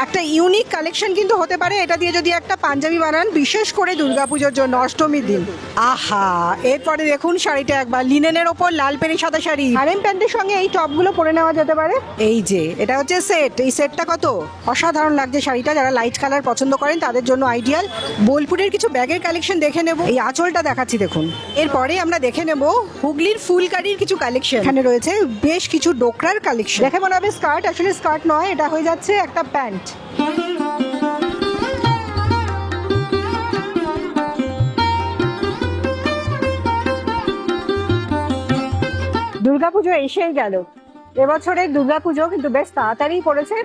একটা unique collection কিন্তু হতে পারে এটা দিয়ে যদি একটা পাঞ্জাবি বানান, বিশেষ করে দুর্গাপুজোর জন্য অষ্টমীর দিন। আহা, এরপরে দেখুন শাড়িটা একবার, লিনেনের ওপর লাল পেরি সাদা শাড়ি, হারেম প্যান্টের সঙ্গে এই টপগুলো পরে নেওয়া যেতে পারে। এই যে এটা হচ্ছে সেট, এই সেটটা কত অসাধারণ লাগছে শাড়িটা। যারা লাইট কালার পছন্দ করেন তাদের জন্য আইডিয়াল। বোলপুরের কিছু ব্যাগের কালেকশন দেখে নেব। এই আঁচলটা দেখাচ্ছি দেখুন। এরপরে আমরা দেখে নেব হুগলির ফুলকারির কিছু কালেকশন। এখানে রয়েছে বেশ কিছু ডোকরার কালেকশন। দেখে মনে হবে স্কার্ট, আসলে স্কার্ট নয়, এটা হয়ে যাচ্ছে একটা প্যান্ট। দুর্গাপুজো এসেই গেল। এবছরের দুর্গাপুজো কিন্তু বেশ তাড়াতাড়ি পড়েছে,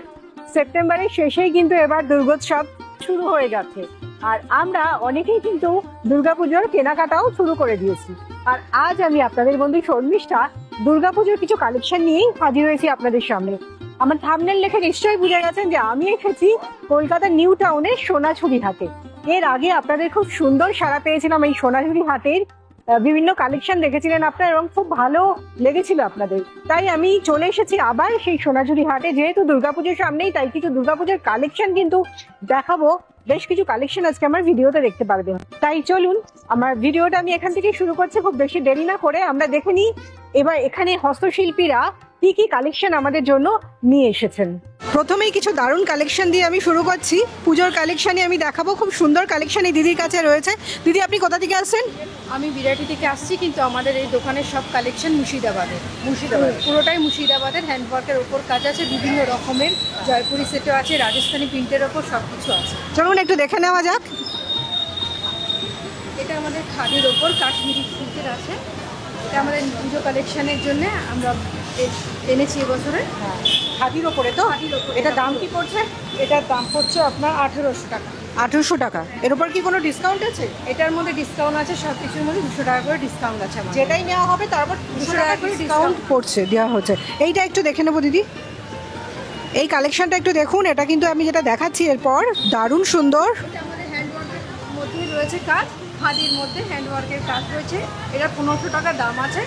সেপ্টেম্বরের শেষেই কিন্তু এবার দুর্গোৎসব শুরু হয়ে গেছে। আর আমরা অনেকেই কিন্তু দুর্গাপুজোর কেনাকাটাও শুরু করে দিয়েছি। আর আজ আমি আপনাদের বন্ধু শর্মিষ্ঠা দুর্গাপুজোর কিছু কালেকশন নিয়েই হাজির হয়েছি আপনাদের সামনে। আমার থাম্বনেল দেখে নিশ্চয়ই বুঝে গেছেন যে আমি এসেছি কলকাতার নিউ টাউনের সোনাঝুরি হাটে। এর আগে আপনাদের খুব সুন্দর সাড়া পেয়েছিলাম এই সোনাঝুরি হাটের, বিভিন্ন কালেকশন দেখেছিলেন আপনারা এবং খুব ভালো লেগেছিল আপনাদের। তাই আমি চলে এসেছি আবার সেই সোনাঝুরি হাটে, যেহেতু দুর্গাপুজোর সামনেই, তাই কিছু দুর্গাপুজোর কালেকশন কিন্তু দেখাবো। বেশ কিছু কালেকশন আজকে আমার ভিডিওতে দেখতে পারবেন। তাই চলুন আমার ভিডিওটা আমি এখান থেকে শুরু করছি, খুব বেশি দেরি না করে আমরা দেখে নিই এবার এখানে হস্তশিল্পীরা কি কি কালেকশন আমাদের জন্য নিয়ে এসেছেন। প্রথমেই কিছু দারুণ কালেকশন দিয়ে আমি শুরু করছি। পুজোর কালেকশনই আমি দেখাবো, খুব সুন্দর কালেকশন এই দিদির কাছে রয়েছে। দিদি আপনি কোথা থেকে আসছেন? আমি বিরাটি থেকে আসছি, কিন্তু আমাদের এই দোকানের সব কালেকশন মুর্শিদাবাদের। পুরোটাই মুর্শিদাবাদের। হ্যান্ডওয়ার্কের ওপর কাজ আছে, বিভিন্ন রকমের জয়পুরি সেটও আছে, রাজস্থানি প্রিন্টের ওপর সব কিছু আছে। চলুন একটু দেখে নেওয়া যাক। এটা আমাদের খাদির ওপর কাশ্মীরি সিল্কের আছে। এটা আমাদের পুজো কালেকশনের জন্য আমরা এনেছি এবছরে। খাদির ওপরে তো? খাদির ওপর। এটা দাম কি পড়ছে? এটার দাম পড়ছে আপনার 1800 টাকা। 1800 টাকা। এর উপর কি কোনো ডিসকাউন্ট আছে? এটার মধ্যে ডিসকাউন্ট আছে, সব কিছুর মধ্যে 200 টাকা করে ডিসকাউন্ট আছে। যেটাই নেওয়া হবে তারপর 200 টাকা করে ডিসকাউন্ট পড়ছে, দেওয়া হচ্ছে। এইটা একটু দেখে নেবো দিদি, এই কালেকশনটা একটু দেখুন। এটা কিন্তু আমি যেটা দেখাচ্ছি এরপর দারুণ সুন্দর। এটা আমাদের হ্যান্ডওয়ার্কের মধ্যে রয়েছে কাজ, খাদির মধ্যে হ্যান্ডওয়ার্কের কাজ রয়েছে। এটা 1500 টাকা দাম আছে।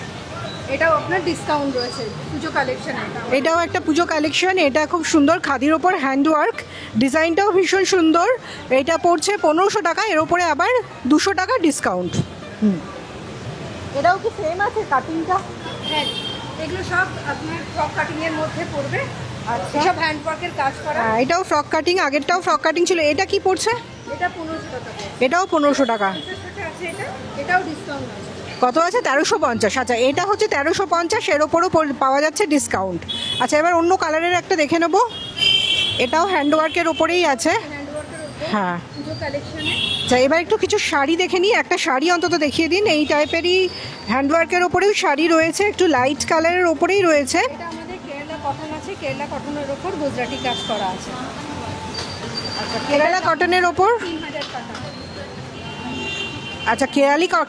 এটাও আপনার ডিসকাউন্ট রয়েছে পুজো কালেকশন। এটাও একটা পুজো কালেকশন। এটা খুব সুন্দর খাদির ওপর হ্যান্ডওয়ার্ক, ডিজাইনটাও ভীষণ সুন্দর। এটা পড়ছে 1500 টাকা, এর উপরে আবার 200 টাকা ডিসকাউন্ট। এটাও কি সেম আছে কাটিংটা? হ্যাঁ, এগুলো সব আপনার ফ্রক কাটিংয়ের মধ্যে পড়বে। আচ্ছা, সব হ্যান্ডওয়ার্কের কাজ করা। হ্যাঁ, এটাও ফ্রক কাটিং, আগেরটাও ফ্রক কাটিং ছিল। এটা কি পড়ছে? এটা 1500 টাকা। এটাও 1500 টাকা। 50 টাকা আছে এটা। এটাও ডিসকাউন্ট আছে। কত আছে? 1350। আচ্ছা, এটা হচ্ছে 1350, এর ওপরও পাওয়া যাচ্ছে ডিসকাউন্ট। আচ্ছা, এবার অন্য কালারের একটা দেখে নেবো। এটাও হ্যান্ডওয়ার্কের ওপরেই আছে। হ্যান্ডওয়ার্কের উপর হ্যাঁ, পুজো কালেকশনে। আচ্ছা, এবার একটু কিছু শাড়ি দেখে নিই। একটা শাড়ি অন্তত দেখিয়ে দিন। এই টাইপেরই হ্যান্ডওয়ার্কের ওপরেও শাড়ি রয়েছে, একটু লাইট কালারের ওপরেই রয়েছে। এটা আমাদের কেরালা কটন আছে, কেরালা কটনের ওপর গুজরাটি কাজ করা আছে। আচ্ছা, কেরালা কটনের ওপর। 3000 টাকা। আচ্ছা,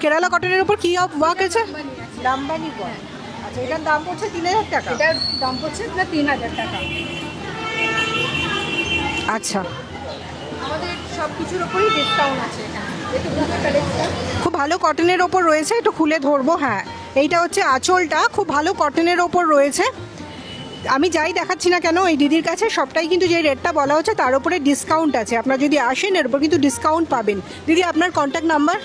কেরালা কটনের ওপর কি ওয়ার্ক আছে? জামদানি আছে। জামদানি ওয়ার্ক। আচ্ছা, এটার দাম পড়ছে 3000 টাকা। এটার দাম পড়ছে আপনার 3000 টাকা। আচ্ছা, আমাদের সব কিছুর ওপরই ডিসকাউন্ট আছে এখানে। এটা পুজো কালেকশন। খুব ভালো কটনের ওপর রয়েছে, একটু খুলে ধরবো। হ্যাঁ, এইটা হচ্ছে আঁচলটা, খুব ভালো কটনের ওপর রয়েছে। আমি যাই দেখাচ্ছি না কেন এই দিদির কাছে সবটাই কিন্তু যে রেটটা বলা হচ্ছে তার উপরে ডিসকাউন্ট আছে। আপনারা যদি আসেন এর উপর কিন্তু ডিসকাউন্ট পাবেন। দিদি আপনার কন্ট্যাক্ট নাম্বার?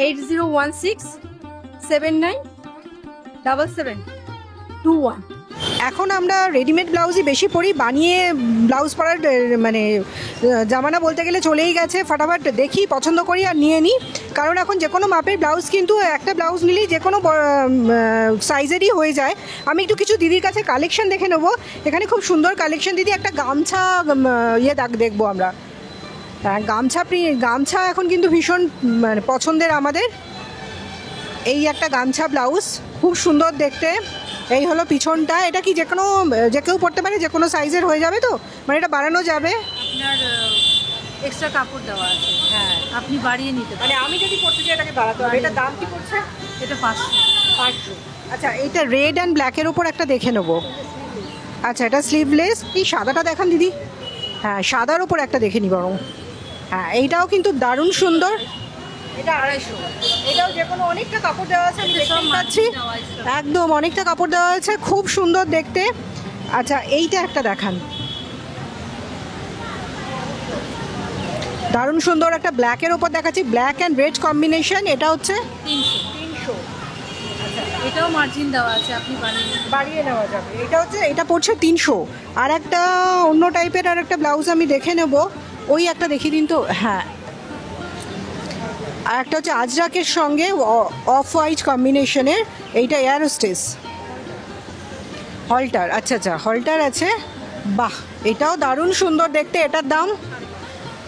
8016797721। এখন আমরা রেডিমেড ব্লাউজই বেশি পরি, বানিয়ে ব্লাউজ পরার মানে জামানা বলতে গেলে চলেই গেছে। ফটাফট দেখি, পছন্দ করি আর নিয়ে নিই। কারণ এখন যে কোনো মাপের ব্লাউজ কিন্তু একটা ব্লাউজ নিলেই যে কোনো সাইজেরই হয়ে যায়। আমি একটু কিছু দিদির কাছে কালেকশন দেখে নেবো। এখানে খুব সুন্দর কালেকশন। দিদি একটা গামছা দেখবো আমরা। গামছা এখন কিন্তু ভীষণ মানে পছন্দের আমাদের। এই একটা গামছা ব্লাউজ, খুব সুন্দর দেখতে। এই হলো পিছনটা। এটা কি যে কেউ পরতে পারে, যে কোনো সাইজের হয়ে যাবে তো? মানে এটা বাড়ানো যাবে? আপনার এক্সট্রা কাপড় দেওয়া আছে। হ্যাঁ, আপনি বাড়িয়ে নিতে পারেন। মানে আমি যদি পড়তে চাই এটাকে বাড়াতে হবে। এটা দাম কি পড়ছে? এটা 500। আচ্ছা, এইটা রেড অ্যান্ড ব্ল্যাকের ওপর একটা দেখে নেবো। আচ্ছা, এটা স্লিভলেস। এই সাদাটা দেখান দিদি। হ্যাঁ, সাদার ওপর একটা দেখে নি বরং। হ্যাঁ, এইটাও কিন্তু দারুণ সুন্দর। এটা 250। এটাও যে কোনো অনেকটা কাপড় দেওয়া আছে, আমি দেখতে পাচ্ছি। একদম অনেকটা কাপড় দেওয়া আছে, খুব সুন্দর দেখতে। আচ্ছা, এইটা একটা দেখান। দারুণ সুন্দর একটা ব্ল্যাকের ওপর দেখাচ্ছি, ব্ল্যাক অ্যান্ড রেড কম্বিনেশন। এটা হচ্ছে 300। এটাও মার্জিন দেওয়া আছে, আপনি বাড়িয়ে নেওয়া যাবে। এটা পড়ছে 300। আর একটা অন্য টাইপের আর একটা ব্লাউজ আমি দেখে নেব, ওই একটা দেখিয়ে দিন তো। হ্যাঁ, আর একটা হচ্ছে আজরাকের সঙ্গে অফ হোয়াইট কম্বিনেশনের, এইটা এয়ারোস্টেস হলটার। আচ্ছা আচ্ছা, হলটার আছে, বাহ, এটাও দারুণ সুন্দর দেখতে। এটার দাম,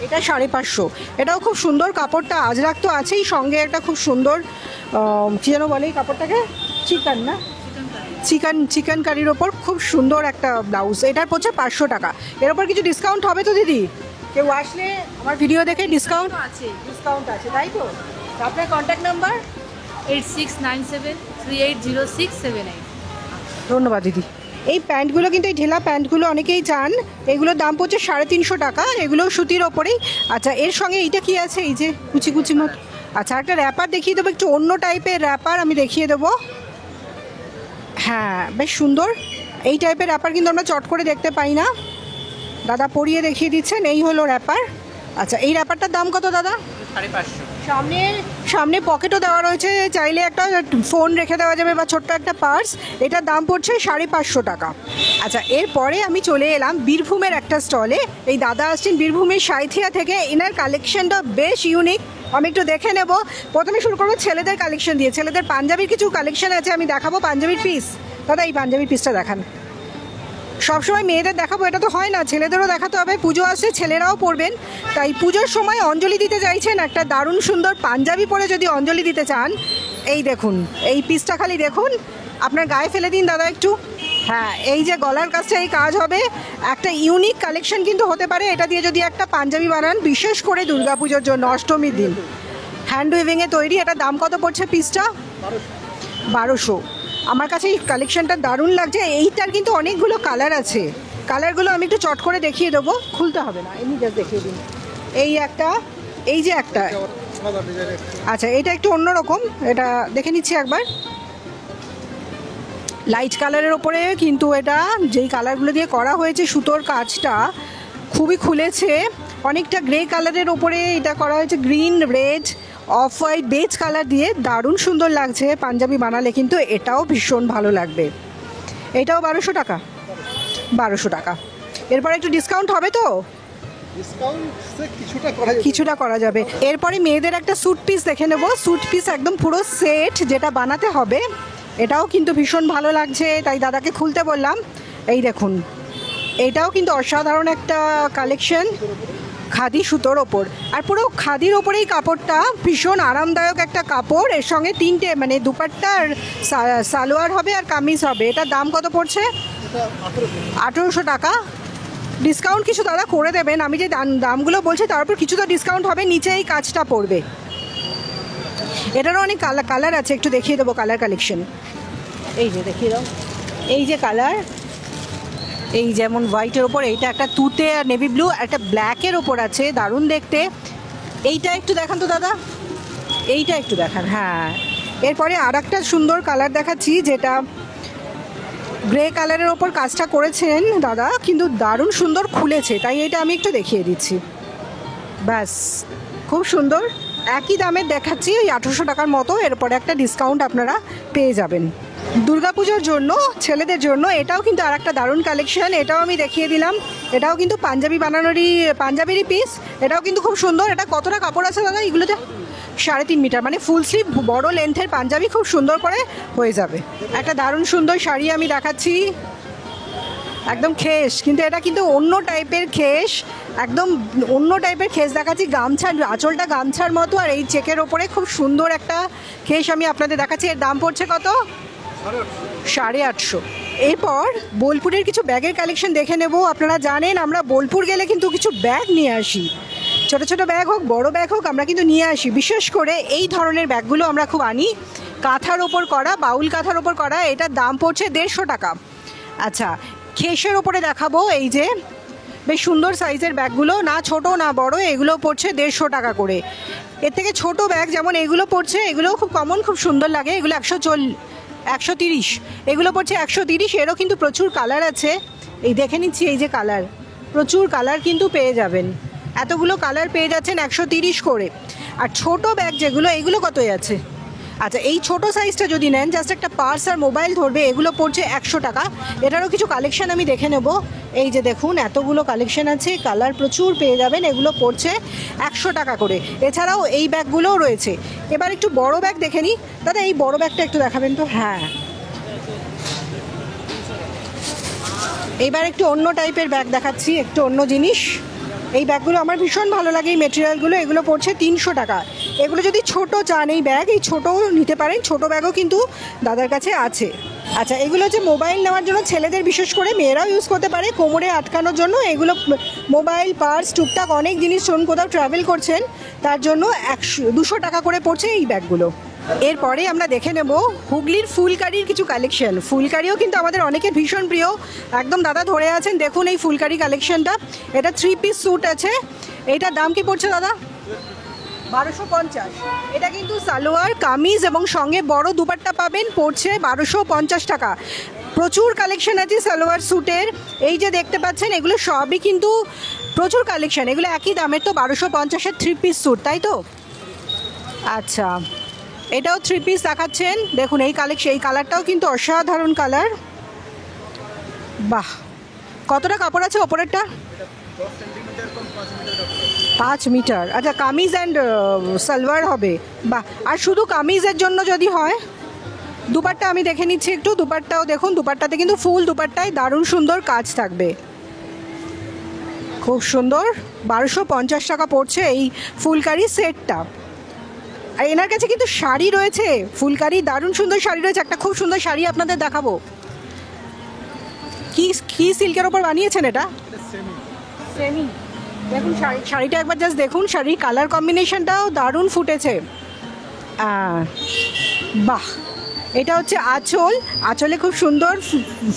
এটা 550। এটাও খুব সুন্দর, কাপড়টা আজরাক তো আছেই, সঙ্গে একটা খুব সুন্দর কী যেন বলে এই কাপড়টাকে, চিকেন না, চিকেন কারির ওপর খুব সুন্দর একটা ব্লাউজ। এটার পড়ছে 500 টাকা। এর ওপর কিছু ডিসকাউন্ট হবে তো দিদি? কেউ আসলে আমার ভিডিও দেখে ডিসকাউন্ট আছে, তাই তো? আপনার কন্ট্যাক্ট নাম্বার? 8697380678। ধন্যবাদ দিদি। এই প্যান্টগুলো কিন্তু, এই ঢেলা প্যান্টগুলো অনেকেই চান, এগুলোর দাম পড়ছে 350 টাকা, এগুলো সুতির ওপরেই। আচ্ছা, এর সঙ্গে এইটা কি আছে, এই যে কুচি কুচি মতো। আচ্ছা, একটা র্যাপার দেখিয়ে দেবো, একটু অন্য টাইপের র্যাপার আমি দেখিয়ে দেবো। হ্যাঁ, বেশ সুন্দর এই টাইপের র্যাপার, কিন্তু আমরা চট করে দেখতে পাই না। দাদা পরিয়ে দেখিয়ে দিচ্ছেন, এই হলো র্যাপার। আচ্ছা, এই র্যাপারটার দাম কত দাদা? 550। সামনে পকেটও দেওয়া রয়েছে, চাইলে একটা ফোন রেখে দেওয়া যাবে বা ছোট্ট একটা পার্স। এটার দাম পড়ছে 550 টাকা। আচ্ছা, এরপরে আমি চলে এলাম বীরভূমের একটা স্টলে। এই দাদা আসছেন বীরভূমের সাঁইথিয়া থেকে, এনার কালেকশনটা বেশ ইউনিক, আমি একটু দেখে নেব। প্রথমে শুরু করবো ছেলেদের কালেকশন দিয়ে। ছেলেদের পাঞ্জাবির কিছু কালেকশন আছে, আমি দেখাবো পাঞ্জাবির পিস। দাদা, এই পাঞ্জাবির পিসটা দেখান। সবসময় মেয়েদের দেখাবো এটা তো হয় না, ছেলেদেরও দেখাতে হবে, পুজো আসছে, ছেলেরাও পরবেন। তাই পুজোর সময় অঞ্জলি দিতে চাইছেন, একটা দারুণ সুন্দর পাঞ্জাবি পরে যদি অঞ্জলি দিতে চান, এই দেখুন, এই পিসটা খালি দেখুন, আপনার গায়ে ফেলে দিন দাদা একটু। হ্যাঁ, এই যে গলার কাছটা এই কাজ হবে, একটা ইউনিক কালেকশন কিন্তু হতে পারে এটা দিয়ে যদি একটা পাঞ্জাবি বানান, বিশেষ করে দুর্গাপুজোর জন্য, অষ্টমীর দিন। হ্যান্ড উইভিংয়ে তৈরি। এটার দাম কত পড়ছে পিসটা? 1200। আমার কাছে এই কালেকশনটা দারুণ লাগছে। এইটার কিন্তু অনেকগুলো কালার আছে, কালারগুলো আমি একটু চট করে দেখিয়ে দেবো, খুলতে হবে না, এমনি জাস্ট দেখিয়ে দিন। এই একটা, এই যে একটা, আচ্ছা এটা একটু অন্যরকম, এটা দেখে নিচ্ছি একবার। লাইট কালারের ওপরে কিন্তু এটা যেই কালারগুলো দিয়ে করা হয়েছে, সুতোর কাজটা খুবই খুলেছে। অনেকটা গ্রে কালারের ওপরে এটা করা হয়েছে, green, red, off white, beige colour দিয়ে দারুণ সুন্দর লাগছে। পাঞ্জাবি বানালে কিন্তু এটাও ভীষণ ভালো লাগবে। এটাও 1200 টাকা। 1200 টাকা। এরপরে একটু ডিসকাউন্ট হবে তো? কিছুটা করা যাবে। এরপরে মেয়েদের একটা স্যুট পিস দেখে নেব। স্যুট পিস একদম পুরো সেট, যেটা বানাতে হবে। এটাও কিন্তু ভীষণ ভালো লাগছে, তাই দাদাকে খুলতে বললাম। এই দেখুন, এটাও কিন্তু অসাধারণ একটা কালেকশন, খাদি সুতোর ওপর, আর পুরো খাদির ওপরেই কাপড়টা, ভীষণ আরামদায়ক একটা কাপড়। এর সঙ্গে তিনটে মানে দুপাট্টা আর সালোয়ার হবে আর কামিজ হবে। এটার দাম কত পড়ছে? 1800 টাকা। ডিসকাউন্ট কিছু দাদা করে দেবেন, আমি যে দামগুলো বলছি তার উপর কিছু তো ডিসকাউন্ট হবে, নিচে এই কাজটা পড়বে। এটারও অনেক কালার আছে, একটু দেখিয়ে দেবো কালার কালেকশন। এই যে দেখিয়ে দাও, এই যে কালার, এই যেমন হোয়াইটের ওপর, এইটা একটা তুতে আর নেভি ব্লু, একটা ব্ল্যাকের ওপর আছে, দারুণ দেখতে। এইটা একটু দেখান তো দাদা, এইটা একটু দেখান। হ্যাঁ, এরপরে আর একটা সুন্দর কালার দেখাচ্ছি, যেটা গ্রে কালারের ওপর কাজটা করেছেন দাদা, কিন্তু দারুণ সুন্দর খুলেছে, তাই এটা আমি একটু দেখিয়ে দিচ্ছি। ব্যাস, খুব সুন্দর। একই দামের দেখাচ্ছি, ওই 1800 টাকার মতো। এরপরে একটা ডিসকাউন্ট আপনারা পেয়ে যাবেন দুর্গাপুজোর জন্য, ছেলেদের জন্য। এটাও কিন্তু আর একটা দারুণ কালেকশন, এটাও আমি দেখিয়ে দিলাম। এটাও কিন্তু পাঞ্জাবি বানানোরই, পাঞ্জাবিরই পিস। এটাও কিন্তু খুব সুন্দর। এটা কতটা কাপড় আছে দাদা এগুলোতে? 3.5 মিটার, মানে ফুল স্লিভ বড় লেন্থের পাঞ্জাবি, খুব সুন্দর করে হয়ে যাবে। একটা দারুণ সুন্দর শাড়ি আমি দেখাচ্ছি, একদম খেস, কিন্তু এটা কিন্তু অন্য টাইপের খেস, একদম অন্য টাইপের খেস দেখাচ্ছি। গামছার আঁচলটা গামছার মতো, আর এই চেকের ওপরে খুব সুন্দর একটা খেস আমি আপনাদের দেখাচ্ছি। এর দাম পড়ছে কত? 850। এরপর বোলপুরের কিছু ব্যাগের কালেকশন দেখে নেব। আপনারা জানেন আমরা বোলপুর গেলে কিন্তু কিছু ব্যাগ নিয়ে আসি, ছোট ছোট ব্যাগ হোক বড় ব্যাগ হোক, আমরা কিন্তু নিয়ে আসি। বিশেষ করে এই ধরনের ব্যাগগুলো আমরা খুব আনি, কাঁথার ওপর করা, বাউল কাঁথার ওপর করা। এটার দাম পড়ছে 150 টাকা। আচ্ছা, খেসের ওপরে দেখাবো, এই যে বেশ সুন্দর সাইজের ব্যাগগুলো, না ছোট না বড়, এগুলো পড়ছে 150 টাকা করে। এর থেকে ছোট ব্যাগ যেমন এগুলো পড়ছে, এগুলোও খুব কমন, খুব সুন্দর লাগে, এগুলো 130। এগুলো পড়ছে 130। এরও কিন্তু প্রচুর কালার আছে, এই দেখে নিচ্ছি, এই যে কালার, প্রচুর কালার কিন্তু পেয়ে যাবেন। এতগুলো কালার পেয়ে যাচ্ছেন 130 করে। আর ছোট ব্যাগ যেগুলো, এইগুলো কতই আছে? আচ্ছা, এই ছোট সাইজটা যদি নেন, জাস্ট একটা পার্স আর মোবাইল ধরবে, এগুলো পড়ছে 100 টাকা। এটারও কিছু কালেকশন আমি দেখে নেব। এই যে দেখুন, এতগুলো কালেকশন আছে, কালার প্রচুর পেয়ে যাবেন, এগুলো পড়ছে 100 টাকা করে। এছাড়াও এই ব্যাগগুলোও রয়েছে। এবার একটু বড় ব্যাগ দেখে নিই। দাদা, এই বড় ব্যাগটা একটু দেখাবেন তো? হ্যাঁ, এইবার একটু অন্য টাইপের ব্যাগ দেখাচ্ছি, একটু অন্য জিনিস। এই ব্যাগগুলো আমার ভীষণ ভালো লাগে, এই মেটেরিয়ালগুলো। এগুলো পড়ছে 300 টাকা। এগুলো যদি ছোট চান এই ব্যাগ, এই ছোটও নিতে পারেন, ছোট ব্যাগও কিন্তু দাদার কাছে আছে। আচ্ছা, এগুলো হচ্ছে মোবাইল নেওয়ার জন্য, ছেলেদের বিশেষ করে, মেয়েরাও ইউজ করতে পারে কোমরে আটকানোর জন্য। এগুলো মোবাইল, পার্স, টুকটাক অনেক জিনিস, ধরুন কোথাও ট্রাভেল করছেন তার জন্য 200 টাকা করে পড়ছে এই ব্যাগগুলো। এরপরে আমরা দেখে নেব হুগলির ফুলকারির কিছু কালেকশন। ফুলকারিও কিন্তু আমাদের অনেকের ভীষণ প্রিয়, একদম দাদা ধরে আছেন। দেখুন এই ফুলকারি কালেকশনটা, এটা 3 পিস স্যুট আছে। এইটার দাম কি পড়ছে দাদা? 1250। এটা কিন্তু সালোয়ার, কামিজ এবং সঙ্গে বড় দুপাট্টা পাবেন, পড়ছে 1250 টাকা। প্রচুর কালেকশন আছে সালোয়ার স্যুটের। এই যে দেখতে পাচ্ছেন, এগুলো সবই কিন্তু প্রচুর কালেকশন। এগুলো একই দামের তো, 1250-এর 3 পিস স্যুট, তাই তো? আচ্ছা, এটাও 3 পিস দেখাচ্ছেন। দেখুন এই কালেকশন, এই কালারটাও কিন্তু অসাধারণ কালার। বাহ, কতটা কাপড় আছে ওপরেরটা? 5 মিটার। আচ্ছা, কামিজ অ্যান্ড সালোয়ার হবে। বাহ, আর শুধু কামিজের জন্য যদি হয়, দুপাট্টা আমি দেখে নিচ্ছি একটু। দুপাট্টাও দেখুন, দুপাট্টাতে কিন্তু ফুল দুপাট্টায় দারুণ সুন্দর কাজ থাকবে, খুব সুন্দর। 1250 টাকা পড়ছে এই ফুলকারি সেটটা। আর এনার কাছে কিন্তু শাড়ি রয়েছে, ফুলকারি দারুণ সুন্দর শাড়ি রয়েছে। একটা খুব সুন্দর শাড়ি আপনাদের দেখাবো। কি সিল্কের ওপর বানিয়েছেন এটা? সেমি। দেখুন শাড়িটা একবার জাস্ট দেখুন, শাড়ির কালার কম্বিনেশনটাও দারুণ ফুটেছে। বাহ, এটা হচ্ছে আঁচল, আঁচলে খুব সুন্দর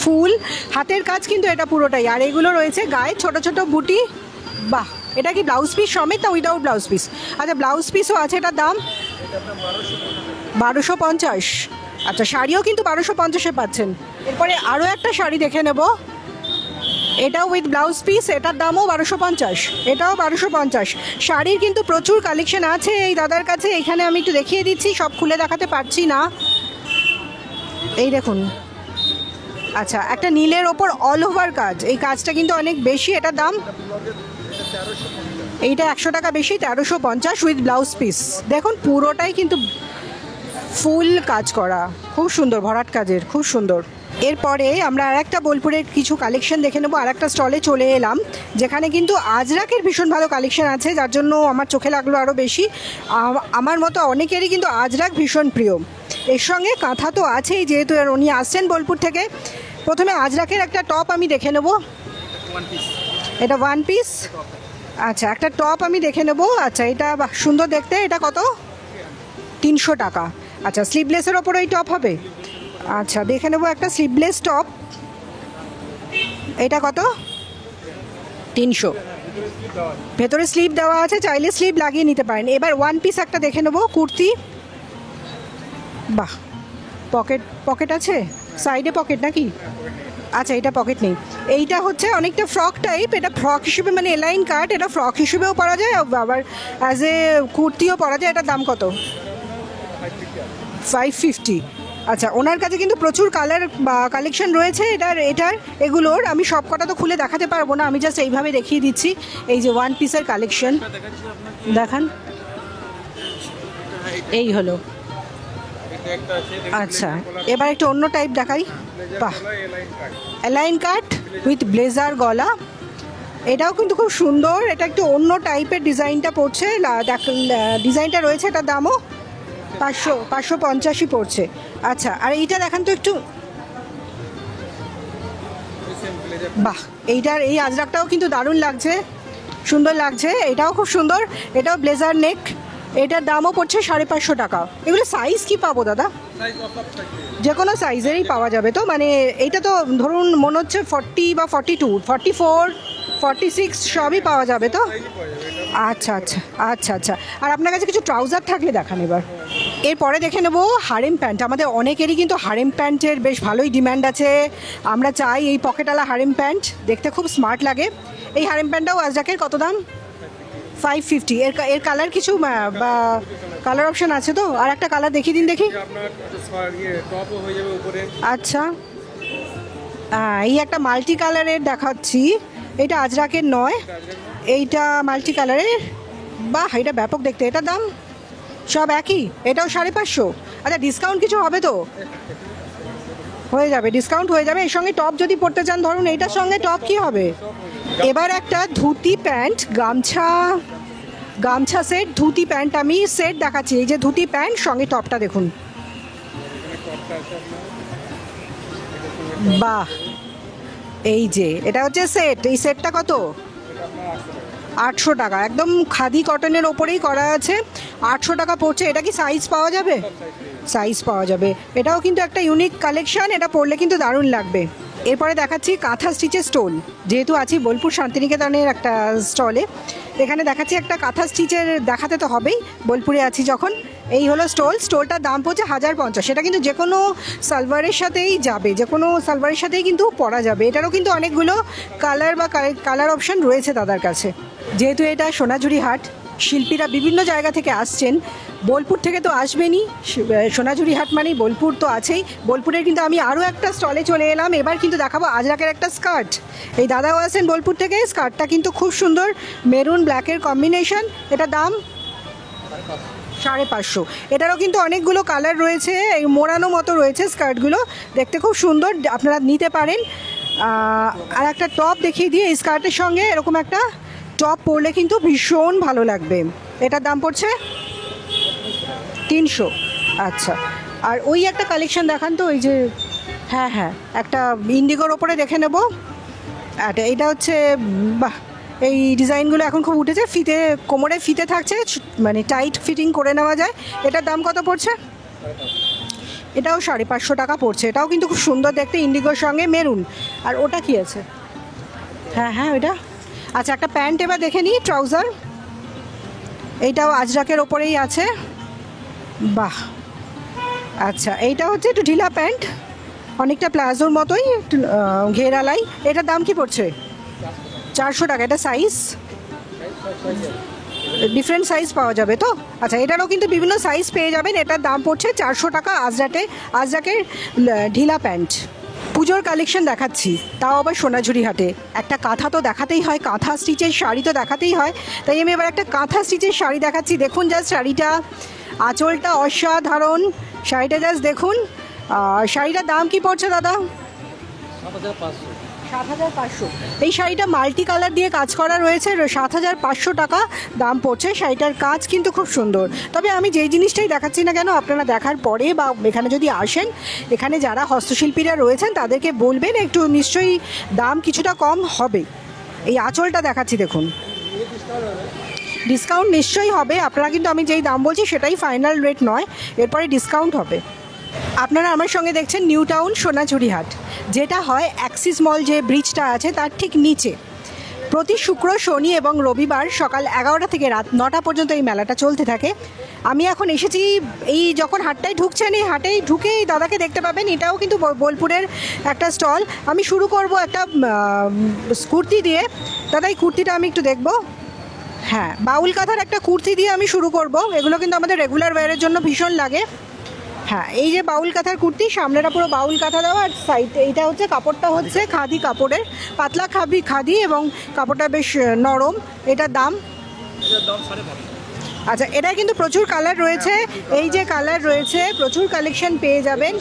ফুল, হাতের কাজ কিন্তু এটা পুরোটাই। আর এগুলো রয়েছে গায়ে ছোট ছোট বুটি। বাহ, এটা কি ব্লাউজ পিস সমেত না উইদাউট ব্লাউজ পিস? আচ্ছা, ব্লাউজ পিসও আছে। এটার দাম 1250। আচ্ছা, শাড়িও কিন্তু 1250-এ পাচ্ছেন। এরপরে আরও একটা শাড়ি দেখে নেব, এটাও উইথ ব্লাউজ পিস, এটার দামও 1250, এটাও 1250। শাড়ির কিন্তু প্রচুর কালেকশন আছে এই দাদার কাছে। এখানে আমি একটু দেখিয়ে দিচ্ছি, সব খুলে দেখাতে পারছি না। এই দেখুন, আচ্ছা, একটা নীলের ওপর অল ওভার কাজ, এই কাজটা কিন্তু অনেক বেশি। এটার দাম, এইটা 100 টাকা বেশি, 1350 উইথ ব্লাউজ পিস। দেখুন পুরোটাই কিন্তু ফুল কাজ করা, খুব সুন্দর, ভরাট কাজের, খুব সুন্দর। এরপরে আমরা আর একটা বোলপুরের কিছু কালেকশন দেখে নেবো। আর একটা স্টলে চলে এলাম, যেখানে কিন্তু আজরাকের ভীষণ ভালো কালেকশন আছে, যার জন্য আমার চোখে লাগলো আরও বেশি। আমার মতো অনেকেরই কিন্তু আজরাক ভীষণ প্রিয়। এর সঙ্গে কাঁথা তো আছেই, যেহেতু উনি আসছেন বোলপুর থেকে। প্রথমে আজরাকের একটা টপ আমি দেখে নেব। এটা 1 পিস। আচ্ছা, একটা টপ আমি দেখে নেব। আচ্ছা, এটা সুন্দর দেখতে। এটা কত? 300 টাকা। আচ্ছা, স্লিভলেসের ওপর এই টপ হবে। আচ্ছা, দেখে নেব একটা স্লিভলেস টপ। এটা কত? 300। ভেতরে স্লিভ দেওয়া আছে, চাইলে স্লিভ লাগিয়ে নিতে পারেন। এবার 1 পিস একটা দেখে নেব, কুর্তি। বাহ, পকেট আছে, সাইডে পকেট নাকি? আচ্ছা, এটা পকেট নেই। এইটা হচ্ছে অনেকটা ফ্রক টাইপ, এটা ফ্রক হিসেবে, মানে এলাইন কাট, এটা ফ্রক হিসেবেও পরা যায়, আবার অ্যাজ এ কুর্তিও পরা যায়। এটার দাম কত? 550। আচ্ছা, ওনার কাছে কিন্তু প্রচুর কালার বা কালেকশন রয়েছে এগুলোর। আমি সব কটা তো খুলে দেখাতে পারবো না, আমি জাস্ট এইভাবে দেখিয়ে দিচ্ছি। এই যে 1 পিসের কালেকশন দেখান, এই হলো। আচ্ছা, এবার একটু অন্য টাইপ দেখাই। বাহ, এলাইন কাট উইথ ব্লেজার গলা। এটাও কিন্তু খুব সুন্দর, এটা একটু অন্য টাইপের ডিজাইনটা পড়ছে, ডিজাইনটা রয়েছে। এটার দামও 550 পড়ছে। আচ্ছা, আর এইটা দেখান তো একটু। বাহ, এইটার এই আজরাকটাও কিন্তু দারুণ লাগছে, সুন্দর লাগছে। এটাও খুব সুন্দর, এটাও ব্লেজার নেক। এটার দামও পড়ছে 550 টাকা। এগুলো সাইজ কি পাবো দাদা? যে কোনো সাইজেরই পাওয়া যাবে তো? মানে এইটা তো ধরুন মনে হচ্ছে 40 বা 42, 44, 46 সবই পাওয়া যাবে তো? আচ্ছা আচ্ছা আচ্ছা আচ্ছা। আর আপনার কাছে কিছু ট্রাউজার থাকলে দেখান এবার। এরপরে দেখে নেবো হারেম প্যান্ট। আমাদের অনেকেরই কিন্তু হারেম প্যান্টের বেশ ভালোই ডিম্যান্ড আছে। আমরা চাই এই পকেটওয়ালা হারেম প্যান্ট, দেখতে খুব স্মার্ট লাগে। এই হারেম প্যান্টটাও আজরাকের কত দাম? 550 এর কালার কিছু বা কালার অপশন আছে তো? আর একটা কালার দেখিয়ে দিন দেখি। আপনার টপও হয়ে যাবে উপরে। আচ্ছা, এই একটা মাল্টি কালারের দেখাচ্ছি, এটা আজরাকের নয়, এইটা মাল্টি কালারের। বাহ, এটা ব্যাপক দেখতে। এটা দাম সব একই, এটাও 550। আচ্ছা, ডিসকাউন্ট কিছু হবে তো? হয়ে যাবে, ডিসকাউন্ট হয়ে যাবে। এর সঙ্গে টপ যদি পরতে চান, ধরুন এইটার সঙ্গে টপ কি হবে? এবার একটা ধুতি প্যান্ট, গামছা সেট, ধুতি প্যান্ট আমি সেট দেখাচ্ছি। এই যে ধুতি প্যান্ট, সঙ্গে টপটা দেখুন। বাহ, এই যে এটা হচ্ছে সেট। এই সেটটা কত? 800 টাকা। একদম খাদি কটনের ওপরেই করা আছে, 800 টাকা পড়ছে। এটা কি সাইজ পাওয়া যাবে? সাইজ পাওয়া যাবে। এটাও কিন্তু একটা ইউনিক কালেকশন, এটা পরলে কিন্তু দারুণ লাগবে। এরপরে দেখাচ্ছি কাঁথা স্টিচের স্টোল। যেহেতু আছি বোলপুর শান্তিনিকেতনের একটা স্টলে, এখানে দেখাচ্ছি একটা কাঁথা স্টিচের, দেখাতে তো হবেই, বোলপুরে আছি যখন। এই হলো স্টোলটার দাম পড়ছে 1050। সেটা কিন্তু যে কোনো সালোয়ারের সাথেই যাবে, যে কোনো সালোয়ারের সাথেই কিন্তু পরা যাবে। এটারও কিন্তু অনেকগুলো কালার অপশান রয়েছে তাদের কাছে। যেহেতু এটা সোনাঝুরি হাট, শিল্পীরা বিভিন্ন জায়গা থেকে আসছেন, বোলপুর থেকে তো আসবেনই। সোনাঝুরি হাট মানেই বোলপুর তো আছেই। বোলপুরের কিন্তু আমি আরও একটা স্টলে চলে এলাম। এবার কিন্তু দেখাবো আজরাকের একটা স্কার্ট। এই দাদাও আছেন বোলপুর থেকে। স্কার্টটা কিন্তু খুব সুন্দর, মেরুন ব্ল্যাকের কম্বিনেশন। এটা দাম 550। এটারও কিন্তু অনেকগুলো কালার রয়েছে, এই মোড়ানো মতো রয়েছে স্কার্টগুলো, দেখতে খুব সুন্দর, আপনারা নিতে পারেন। আর একটা টপ দেখিয়ে দিয়ে, এই স্কার্টের সঙ্গে এরকম একটা টপ পরলে কিন্তু ভীষণ ভালো লাগবে। এটার দাম পড়ছে 300। আচ্ছা, আর ওই একটা কালেকশন দেখান তো, ওই যে, হ্যাঁ, একটা ইন্ডিগোর ওপরে দেখে নেব। আচ্ছা, এটা হচ্ছে, বাহ, এই ডিজাইনগুলো এখন খুব উঠেছে। ফিতে, কোমরে ফিতে থাকছে, মানে টাইট ফিটিং করে নেওয়া যায়। এটার দাম কত পড়ছে? এটাও 550 টাকা পড়ছে। এটাও কিন্তু খুব সুন্দর দেখতে, ইন্ডিগোর সঙ্গে মেরুন। আর ওটা কি আছে? হ্যাঁ, ওইটা। আচ্ছা, একটা প্যান্ট এবার দেখে নিই, ট্রাউজার। এইটাও আজরাকের ওপরেই আছে। বাহ, আচ্ছা, এইটা হচ্ছে একটু ঢিলা প্যান্ট, অনেকটা প্লাজোর মতোই, একটু ঘেরালাই। এটার দাম কি পড়ছে? 400 টাকা। এটা সাইজ ডিফারেন্ট সাইজ পাওয়া যাবে তো? আচ্ছা, এটারও কিন্তু বিভিন্ন সাইজ পেয়ে যাবেন। এটার দাম পড়ছে 400 টাকা। আজরাকের ঢিলা প্যান্ট। পুজোর কালেকশন দেখাচ্ছি, তাও আবার সোনাঝুরি হাটে। একটা কাঁথা তো দেখাতেই হয়, কাঁথা স্টিচের শাড়ি তো দেখাতেই হয়, তাই আমি এবার একটা কাঁথা স্টিচের শাড়ি দেখাচ্ছি। দেখুন জাস্ট শাড়িটা, আঁচলটা অসাধারণ, শাড়িটা জাস্ট দেখুন। শাড়িটার দাম কি পড়ছে দাদা? 7,500। এই শাড়িটা মাল্টি কালার দিয়ে কাজ করা রয়েছে, 7,500 টাকা দাম পড়ছে। শাড়িটার কাজ কিন্তু খুব সুন্দর। তবে আমি যেই জিনিসটাই দেখাচ্ছি না কেন, আপনারা দেখার পরে বা এখানে যদি আসেন, এখানে যারা হস্তশিল্পীরা রয়েছেন তাদেরকে বলবেন, একটু নিশ্চয়ই দাম কিছুটা কম হবে। এই আঁচলটা দেখাচ্ছি দেখুন, ডিসকাউন্ট নিশ্চয়ই হবে। আপনারা কিন্তু, আমি যেই দাম বলছি সেটাই ফাইনাল রেট নয়, এরপরে ডিসকাউন্ট হবে। আপনারা আমার সঙ্গে দেখছেন নিউ টাউন সোনাঝুরি হাট, যেটা হয় অ্যাক্সিস মল যে ব্রিজটা আছে তার ঠিক নিচে। প্রতি শুক্র, শনি এবং রবিবার সকাল 11টা থেকে রাত 9টা পর্যন্ত এই মেলাটা চলতে থাকে। আমি এখন এসেছি, এই যখন হাটটায় ঢুকছেন, এই হাটেই ঢুকেই দাদাকে দেখতে পাবেন। এটাও কিন্তু বোলপুরের একটা স্টল। আমি শুরু করব একটা কুর্তি দিয়ে। দাদা, এই কুর্তিটা আমি একটু দেখব। হ্যাঁ, বাউল কাঁথার একটা কুর্তি দিয়ে আমি শুরু করব। এগুলো কিন্তু আমাদের রেগুলার ওয়্যারের জন্য ভীষণ লাগে। হ্যাঁ, এই যে বাউল কাঁথার কুর্তি, সামনেটা পুরো বাউল কাঁথা দেওয়া, আর সাইডে এইটা হচ্ছে, কাপড়টা হচ্ছে খাদি কাপড়ের, পাতলা খাদি, এবং কাপড়টা বেশ নরম। এটার দাম? আচ্ছা, এটা কিন্তু প্রচুর কালার রয়েছে। এই যে কালার রয়েছে, প্রচুর কালেকশন পেয়ে যাবেন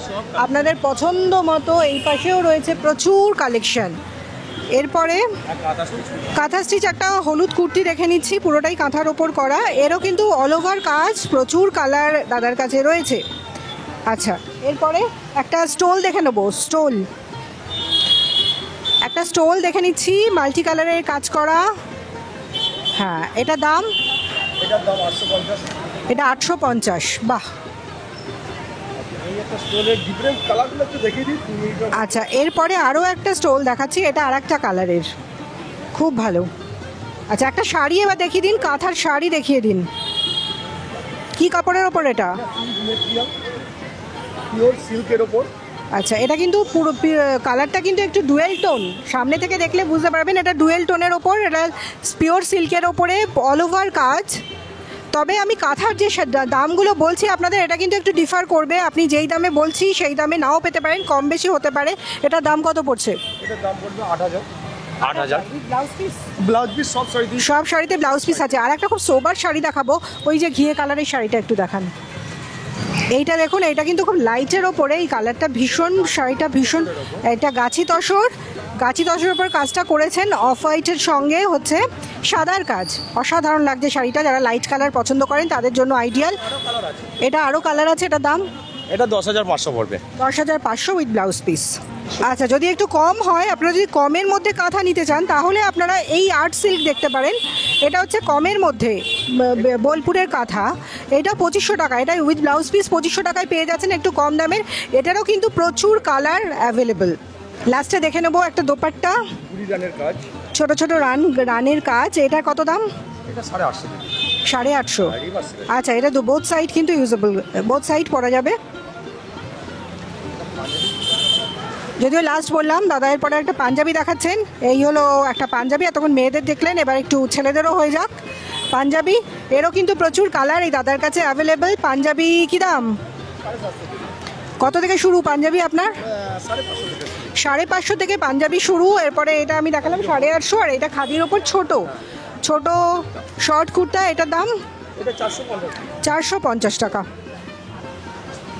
আপনাদের পছন্দ মতো। এই পাশেও রয়েছে প্রচুর কালেকশন। এরপরে কাঁথা স্টিচ একটা হলুদ কুর্তি দেখে নিচ্ছি, পুরোটাই কাঁথার ওপর করা। এরও কিন্তু অল ওভার কাজ, প্রচুর কালার দাদার কাছে রয়েছে। আচ্ছা, এরপরে একটা স্টোল দেখে নেবো। একটা স্টোল দেখে নিচ্ছি, মাল্টি কালারের কাজ করা। হ্যাঁ, এটা দাম? এটা 850। বাহ, আচ্ছা, এরপরে আরও একটা স্টোল দেখাচ্ছি, এটা আর একটা কালারের, খুব ভালো। আচ্ছা, একটা শাড়ি এবার দেখিয়ে দিন, কাঁথার শাড়ি দেখিয়ে দিন। কি কাপড়ের ওপর এটা? পিওর সিল্কের ওপর। আচ্ছা, এটা কিন্তু পুরো কালারটা কিন্তু একটু ডুয়েল টোন, সামনে থেকে দেখলে বুঝতে পারবেন এটা ডুয়েল টোনের ওপর, এটা পিওর সিল্কের ওপরে অল ওভার কাজ। তবে আমি কাঁথার যে দামগুলো বলছি আপনাদের, এটা কিন্তু একটু ডিফার করবে, আপনি যেই দামে বলছি সেই দামে নাও পেতে পারেন, কম বেশি হতে পারে। এটার দাম কত পড়ছে? এটার দাম পড়বে 8,000। 8,000। ব্লাউজ পিস, ব্লাউজ পিস সব শাড়ি সব শাড়িতে ব্লাউজ পিস আছে। আর একটা খুব সোবার শাড়ি দেখাবো, ওই যে ঘিয়ে কালারের শাড়িটা একটু দেখান। এইটা দেখুন, এটা কিন্তু খুব লাইটের ওপরে, এই কালারটা ভীষণ, শাড়িটা ভীষণ, এটা গাছি তসরের ওপর কাজটা করেছেন, অফ হোয়াইটের সঙ্গে হচ্ছে সাদার কাজ। অসাধারণ লাগছে শাড়িটা, যারা লাইট কালার পছন্দ করেন তাদের জন্য আইডিয়াল। এটা আরও কালার আছে, এটা দাম? এটা 10,500 পড়বে। 10,500 উইথ ব্লাউজ পিস। আচ্ছা, যদি একটু কম হয়, আপনারা যদি কমের মধ্যে কাঁথা নিতে চান তাহলে আপনারা এই আর্ট সিল্ক দেখতে পারেন। এটা হচ্ছে কমের মধ্যে বোলপুরের কাঁথা, এটা 2500 টাকা, এটা উইথ ব্লাউজ পিস 2500 টাকায় পেয়ে যাচ্ছেন, একটু কম দামের। এটারও কিন্তু প্রচুর কালার অ্যাভেলেবল। লাস্টে দেখে নেবো একটা দোপাট্টা, রানের কাজ, ছোট ছোট রানের কাজ। এটার কত দাম? এটা 850 টাকা। 850। আচ্ছা, এটা তো বোথ সাইড কিন্তু ইউজেবল, বোথ সাইড পরা যাবে। যদিও লাস্ট বললাম দাদা, এরপরে একটা পাঞ্জাবি দেখাচ্ছেন। এই হলো একটা পাঞ্জাবি, এতক্ষণ মেয়েদের দেখলেন, এবার একটু ছেলেদেরও হয়ে যাক পাঞ্জাবি। এরও কিন্তু প্রচুর কালার এই দাদার কাছে অ্যাভেলেবেল। পাঞ্জাবি কী দাম, কত থেকে শুরু পাঞ্জাবি আপনার? 550 থেকে পাঞ্জাবি শুরু। এরপরে এটা আমি দেখালাম 850, আর এটা খাদির ওপর ছোট ছোট শর্ট কুর্তা, এটার দাম? এটা 450 450 টাকা।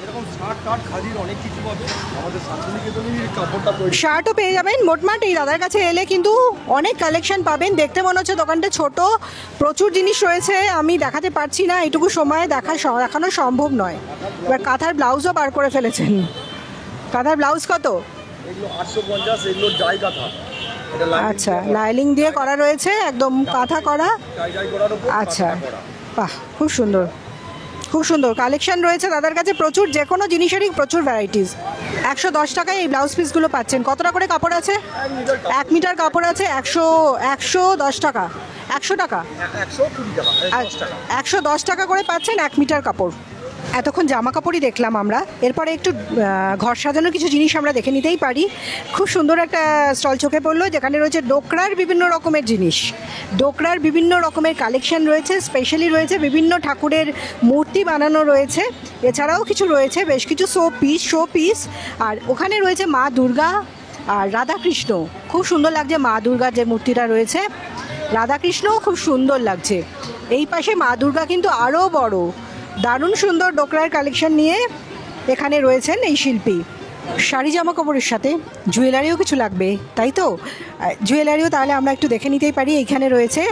এরকম শার্ট টার্ট খাদির অনেক কিছু পাবে আমাদের শান্তিনিকেতনের কাপড়টা তৈরি। শার্টও পেয়ে যাবেন। মোটমাট এই দাদার কাছে এলে কিন্তু অনেক কালেকশন পাবেন। দেখতে মনে হচ্ছে দোকানটা ছোট, প্রচুর জিনিস রয়েছে, আমি দেখাতে পারছি না, এইটুকু সময় দেখানো সম্ভব নয়। এবার কাঁথার ব্লাউজও বার করে ফেলেছেন। কাঁথার ব্লাউজ কত? এগুলো 850, এগুলো ডাই কাঁথা। এটা আচ্ছা, লাইলিং দিয়ে করা রয়েছে, একদম কাঁথা করা। ডাই করার উপর আচ্ছা, বাহ, খুব সুন্দর, খুব সুন্দর কালেকশন রয়েছে দাদার কাছে প্রচুর, যে কোনো জিনিসেরই প্রচুর ভ্যারাইটিস। 110 টাকায় এই ব্লাউজ পিসগুলো পাচ্ছেন। কতটা করে কাপড় আছে? 1 মিটার কাপড় আছে। 110 টাকা, 100 টাকা, 120 টাকা, 10 টাকা। 110 টাকা করে পাচ্ছেন 1 মিটার কাপড়। এতক্ষণ জামা কাপড়ই দেখলাম আমরা, এরপরে একটু ঘর সাজানোর কিছু জিনিস আমরা দেখে নিতেই পারি। খুব সুন্দর একটা স্টল চোখে পড়লো, যেখানে রয়েছে ডোকরার বিভিন্ন রকমের জিনিস, ডোকরার বিভিন্ন রকমের কালেকশন রয়েছে, স্পেশালি রয়েছে বিভিন্ন ঠাকুরের মূর্তি বানানো রয়েছে, এছাড়াও কিছু রয়েছে বেশ কিছু শো পিস। আর ওখানে রয়েছে মা দুর্গা আর রাধাকৃষ্ণ, খুব সুন্দর লাগছে মা দুর্গার যে মূর্তিটা রয়েছে, রাধাকৃষ্ণও খুব সুন্দর লাগছে। এই পাশে মা দুর্গা কিন্তু আরও বড়, দারুণ সুন্দর ডোকরার কালেকশন নিয়ে এখানে রয়েছেন এই শিল্পী। শাড়ি জামা কাপড়ের সাথে জুয়েলারিও কিছু লাগবে, তাই তো? জুয়েলারিও তাহলে আমরা একটু দেখে নিতেই পারি। এইখানে রয়েছে,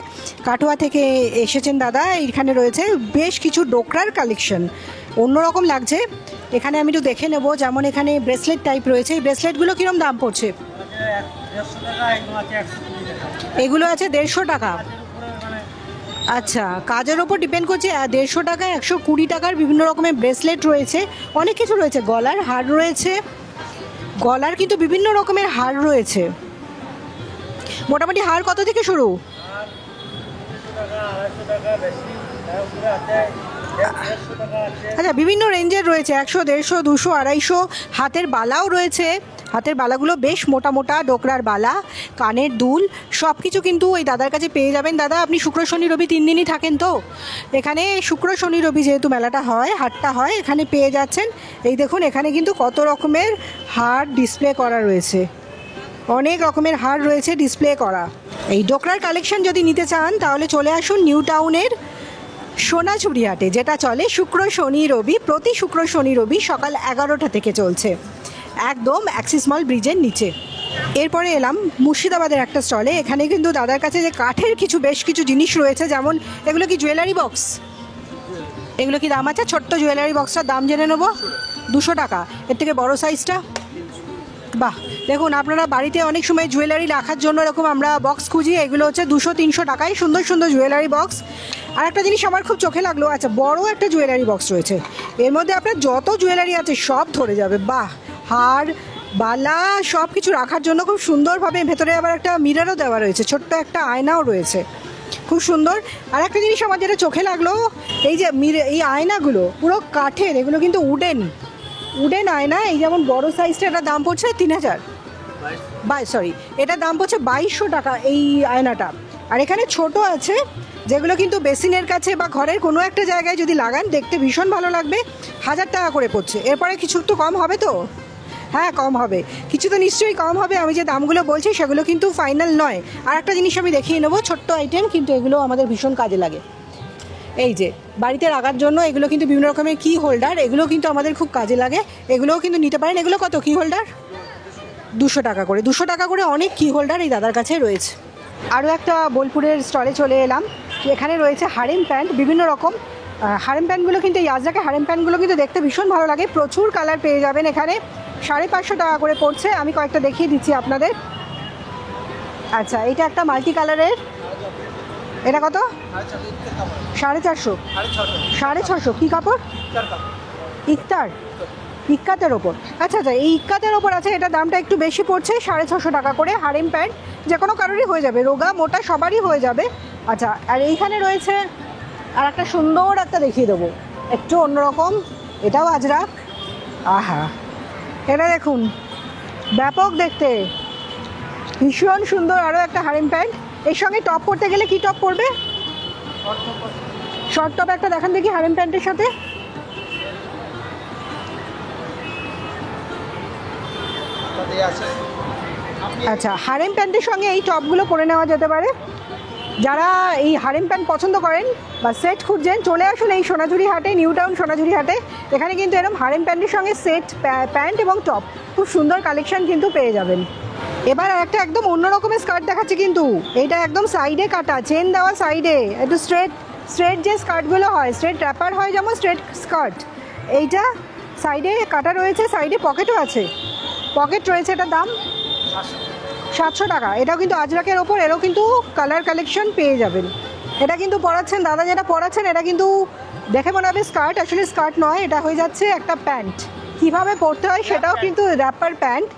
কাটোয়া থেকে এসেছেন দাদা, এইখানে রয়েছে বেশ কিছু ডোকরার কালেকশন, অন্যরকম লাগছে। এখানে আমি একটু দেখে নেব, যেমন এখানে ব্রেসলেট টাইপ রয়েছে, এই ব্রেসলেটগুলো কীরকম দাম পড়ছে? এগুলো আছে 150 টাকা। আচ্ছা, কাজের ওপর ডিপেন্ড করছে। 150 টাকা, 120 টাকার বিভিন্ন রকমের ব্রেসলেট রয়েছে, অনেক কিছু রয়েছে। গলার হার রয়েছে, গলার কিন্তু বিভিন্ন রকমের হার রয়েছে। মোটামুটি হার কত থেকে শুরু? আচ্ছা, বিভিন্ন রেঞ্জের রয়েছে, 100, 150, 200, 250। হাতের বালাও রয়েছে, হাতের বালাগুলো বেশ মোটা মোটা ডোকরার বালা, কানের দুল, সব কিছু কিন্তু ওই দাদার কাছে পেয়ে যাবেন। দাদা, আপনি শুক্র শনি রবি 3 দিনই থাকেন তো? এখানে শুক্র শনি রবি যেহেতু মেলাটা হয়, হাটটা হয়, এখানে পেয়ে যাচ্ছেন। এই দেখুন, এখানে কিন্তু কত রকমের হার ডিসপ্লে করা রয়েছে, অনেক রকমের হার রয়েছে ডিসপ্লে করা। এই ডোকরার কালেকশন যদি নিতে চান তাহলে চলে আসুন নিউ টাউনের সোনাঝুরি হাটে, যেটা চলে শুক্র শনি রবি, প্রতি শুক্র শনি রবি সকাল 11টা থেকে চলছে, একদম অ্যাক্সিস মল ব্রিজের নিচে। এরপরে এলাম মুর্শিদাবাদের একটা স্টলে। এখানে কিন্তু দাদার কাছে যে কাঠের বেশ কিছু জিনিস রয়েছে, যেমন এগুলো কি জুয়েলারি বক্স, এগুলো কি দাম আছে? ছোট্ট জুয়েলারি বক্সটার দাম জেনে নেবো, 200 টাকা। এর থেকে বড় সাইজটা, বাহ, দেখুন আপনারা বাড়িতে অনেক সময় জুয়েলারি রাখার জন্য এরকম আমরা বক্স খুঁজি, এগুলো হচ্ছে 200-300 টাকায় সুন্দর সুন্দর জুয়েলারি বক্স। আর একটা জিনিস আমার খুব চোখে লাগলো, আচ্ছা, বড় একটা জুয়েলারি বক্স রয়েছে, এর মধ্যে আপনার যত জুয়েলারি আছে সব ধরে যাবে। বাহ, হার বালা সব কিছু রাখার জন্য খুব সুন্দরভাবে, ভেতরে আবার একটা মিররও দেওয়া রয়েছে, ছোট্ট একটা আয়নাও রয়েছে, খুব সুন্দর। আর একটা জিনিস আমার যেটা চোখে লাগলো, এই যে এই আয়নাগুলো পুরো কাঠের, এগুলো কিন্তু উডেন, উডেন আয়না, এই যেমন বড় সাইজটা, এটার দাম পড়ছে 3000, সরি এটার দাম পড়ছে 2200 টাকা এই আয়নাটা। আর এখানে ছোট আছে যেগুলো কিন্তু বেসিনের কাছে বা ঘরের কোনো একটা জায়গায় যদি লাগান দেখতে ভীষণ ভালো লাগবে, 1000 টাকা করে পড়ছে। এরপরে কিছু তো কম হবে তো? হ্যাঁ কম হবে, কিছু তো নিশ্চয়ই কম হবে। আমি যে দামগুলো বলছি সেগুলো কিন্তু ফাইনাল নয়। আর একটা জিনিস আমি দেখিয়ে নেবো, ছোট্ট আইটেম, কিন্তু এগুলো আমাদের ভীষণ কাজে লাগে। এই যে বাড়িতে রাখার জন্য এগুলো কিন্তু বিভিন্ন রকমের কি হোল্ডার, এগুলো কিন্তু আমাদের খুব কাজে লাগে, এগুলোও কিন্তু নিতে পারেন। এগুলো কত কি হোল্ডার? 200 টাকা করে, 200 টাকা করে অনেক কি হোল্ডার এই দাদার কাছে রয়েছে। আরও একটা বোলপুরের স্টলে চলে এলাম, এখানে রয়েছে হারেম প্যান্ট বিভিন্ন রকম। হারেম প্যান্টগুলো কিন্তু এই আজরাকে হারেম প্যান্টগুলো কিন্তু দেখতে ভীষণ ভালো লাগে, প্রচুর কালার পেয়ে যাবেন এখানে। 550 টাকা করে পড়ছে, আমি কয়েকটা দেখিয়ে দিচ্ছি আপনাদের। আচ্ছা এটা একটা মাল্টি কালারের, এটা কত? 450, 650। কী কাপড়? ইক্তার, ইক্কাতের ওপর। আচ্ছা আচ্ছা, এই ইক্কাতের ওপর আছে, এটা দামটা একটু বেশি পড়ছে, 650 টাকা করে। হারেম প্যান্ট যে কোনো কারোরই হয়ে যাবে, রোগা মোটা সবারই হয়ে যাবে। আচ্ছা আর এইখানে রয়েছে আর একটা সুন্দর একটা দেখিয়ে দেবো, একটু অন্যরকম, এটাও আজরাক। আহা এটা দেখুন, ব্যাপক দেখতে, ভীষণ সুন্দর। আরও একটা হারেম প্যান্ট, এর সঙ্গে টপ পরতে গেলে কি টপ পরবে? শর্ট টপ একটা দেখান দেখি হারেম প্যান্টের সাথে। আচ্ছা হারেম প্যান্টের সঙ্গে এই টপগুলো পরে নেওয়া যেতে পারে। যারা এই হারেম প্যান্ট পছন্দ করেন বা সেট খুঁজছেন, চলে আসুন এই সোনাঝুরি হাটে, নিউ টাউন সোনাঝুরি হাটে। এখানে কিন্তু এরকম হারেম প্যান্টের সঙ্গে সেট প্যান্ট এবং টপ খুব সুন্দর কালেকশন কিন্তু পেয়ে যাবেন। এবার একটা একদম অন্য রকমের স্কার্ট দেখাচ্ছি, কিন্তু এইটা একদম সাইডে কাটা, চেন দেওয়া সাইডে, একটু স্ট্রেট যে স্কার্টগুলো হয়, স্ট্রেট র্যাপার হয় যেমন স্ট্রেট স্কার্ট, এইটা সাইডে কাটা রয়েছে, সাইডে পকেটও আছে, পকেট রয়েছে। এটার দাম 700 টাকা। এটাও কিন্তু আজরাকের ওপর, এরও কিন্তু কালার কালেকশন পেয়ে যাবেন। এটা কিন্তু পরাচ্ছেন দাদা, যেটা পরাচ্ছেন এটা কিন্তু দেখে মনে হবে স্কার্ট, আসলে স্কার্ট নয়, এটা হয়ে যাচ্ছে একটা প্যান্ট। কীভাবে পরতে হয় সেটাও কিন্তু র্যাপার প্যান্ট,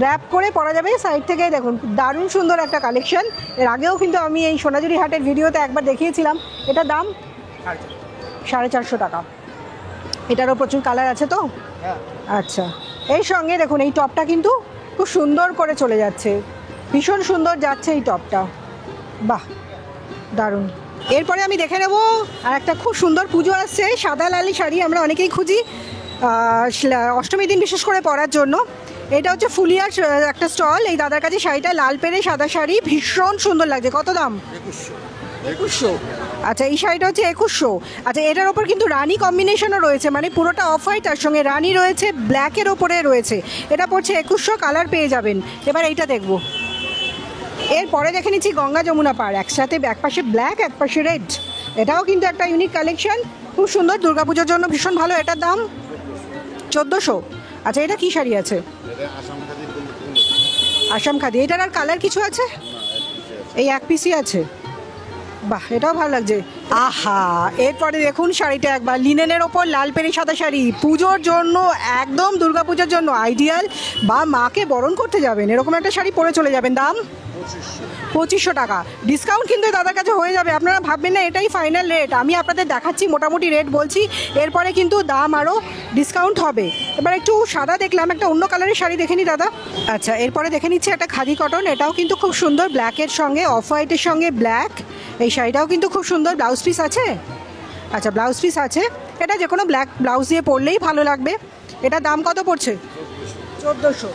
র্যাপ করে পরা যাবে। সাইড থেকে দেখুন দারুণ সুন্দর একটা কালেকশন। এর আগেও কিন্তু আমি এই সোনাঝুরি হাটের ভিডিওতে একবার দেখিয়েছিলাম। এটার দাম 450 টাকা। এটারও প্রচুর কালার আছে তো। আচ্ছা এর সঙ্গে দেখুন এই টপটা কিন্তু খুব সুন্দর করে চলে যাচ্ছে, ভীষণ সুন্দর যাচ্ছে এই টপটা, বাহ দারুণ। এরপরে আমি দেখে নেব আর একটা খুব সুন্দর পুজো আসছে, সাদা লালি শাড়ি আমরা অনেকেই খুঁজি অষ্টমীর দিন বিশেষ করে পরার জন্য। এটা হচ্ছে ফুলিয়ার একটা স্টল, এই দাদার কাছে শাড়িটা লাল পেরে সাদা শাড়ি, ভীষণ সুন্দর লাগছে। কত দাম? 2100। আচ্ছা এই শাড়িটা হচ্ছে 2100। আচ্ছা এটার ওপর কিন্তু রানি কম্বিনেশনও রয়েছে, মানে পুরোটা অফ হোয়াইট, তার সঙ্গে রানি রয়েছে, ব্ল্যাকের ওপরে রয়েছে। এটা পড়ছে 2100, কালার পেয়ে যাবেন। এবার এইটা দেখবো, এরপরে দেখে নিচ্ছি গঙ্গা যমুনা পার, একসাথে একপাশে ব্ল্যাক একপাশে রেড। এটাও কিন্তু একটা ইউনিক কালেকশন, খুব সুন্দর, দুর্গাপুজোর জন্য ভীষণ ভালো। এটার দাম 1400। আচ্ছা এটা কি শাড়ি আছে? আসাম খাদি। এটার আর কালার কিছু আছে? এই এক পিসই আছে, বাহ এটাও ভালো লাগছে। আহা এরপরে দেখুন শাড়িটা একবার, লিনেনের ওপর লাল পেরে সাদা শাড়ি, পুজোর জন্য একদম, দুর্গাপুজোর জন্য আইডিয়াল, বা মাকে বরণ করতে যাবেন এরকম একটা শাড়ি পরে চলে যাবেন। দাম 2500 টাকা। ডিসকাউন্ট কিন্তু দাদার কাছে হয়ে যাবে, আপনারা ভাববেন না এটাই ফাইনাল রেট। আমি আপনাদের দেখাচ্ছি মোটামুটি রেট বলছি, এরপরে কিন্তু দাম আরও ডিসকাউন্ট হবে। এবার একটু সাদা দেখলাম, একটা অন্য কালারের শাড়ি দেখে নি দাদা। আচ্ছা এরপরে দেখে নিচ্ছি একটা খাদি কটন, এটাও কিন্তু খুব সুন্দর, ব্ল্যাকের সঙ্গে অফ হোয়াইটের সঙ্গে ব্ল্যাক। এই শাড়িটাও কিন্তু খুব সুন্দর, ব্লাউজ পিস আছে। আচ্ছা ব্লাউজ পিস আছে, এটা যে কোনো ব্ল্যাক ব্লাউজ দিয়ে পরলেই ভালো লাগবে। এটার দাম কত পড়ছে? 1400।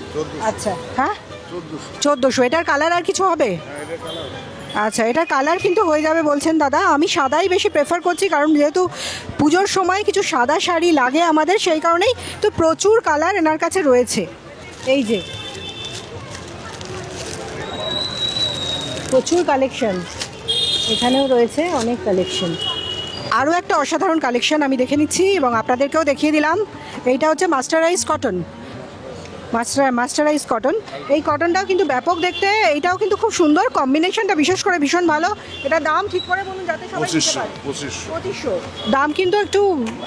আচ্ছা হ্যাঁ 1400। এটার কালার আর কিছু হবে? আচ্ছা এটার কালার কিন্তু হয়ে যাবে বলছেন দাদা। আমি সাদাই বেশি প্রেফার করছি, কারণ যেহেতু পুজোর সময় কিছু সাদা শাড়ি লাগে আমাদের, সেই কারণেই তো প্রচুর কালার এনার কাছে রয়েছে। এই যে প্রচুর কালেকশন, এখানেও রয়েছে অনেক কালেকশন। আরও একটা অসাধারণ কালেকশন আমি দেখে নিচ্ছি এবং আপনাদেরকেও দেখিয়ে দিলাম। এইটা হচ্ছে মাস্টারাইজ কটন, মাস্টারাইজ কটন। এই কটনটাও কিন্তু ব্যাপক দেখতে, এইটাও কিন্তু খুব সুন্দর, কম্বিনেশনটা বিশেষ করে ভীষণ ভালো। এটা দাম ঠিক করে বলুন যাতে সবাই নিতে পারে। 2500 দাম। কিন্তু একটু